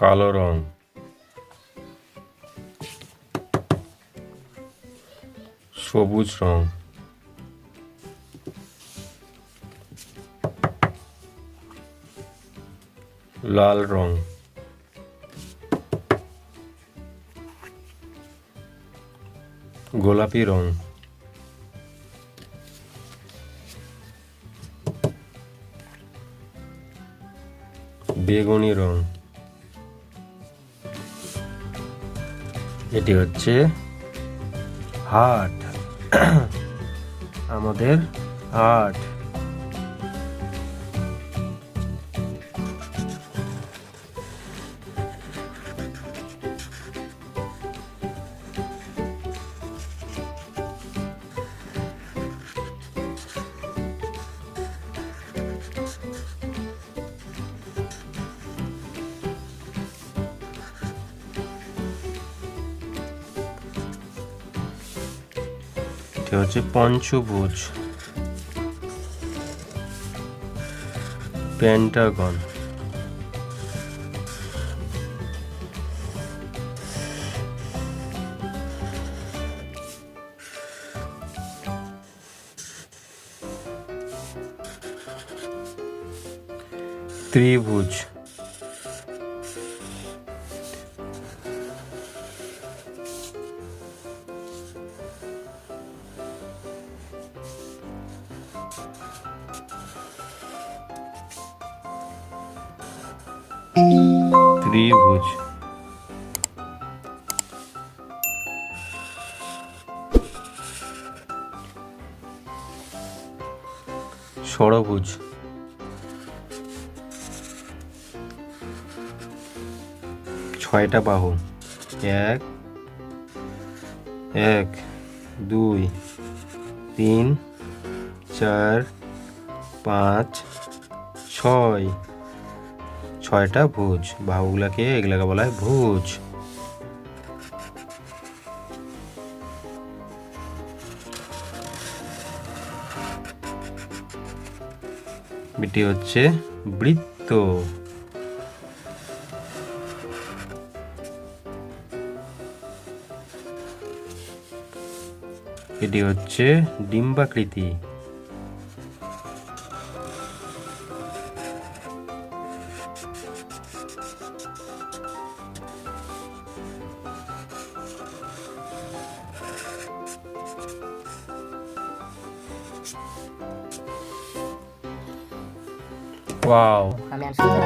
কালো রং, সবুজ রং, লাল রং, গোলাপি রং, বেগুনি রং। এটি হচ্ছে হাট, আমাদের হাট। এটি হচ্ছে পঞ্চভুজ, পেন্টাগন, ত্রিভুজ, ত্রিভুজ, ষড়ভুজ, ছয়টা বাহু, এক, এক, দুই, তিন, চার, পাঁচ, ছয়, ছয়টা ভুজ। বাহুগুলাকে এগুলাকে বলা হয় ভুজ। এটি হচ্ছে বৃত্ত। এটি হচ্ছে ডিম্বাকৃতি। ওয়াও, আমি আর সুন্দর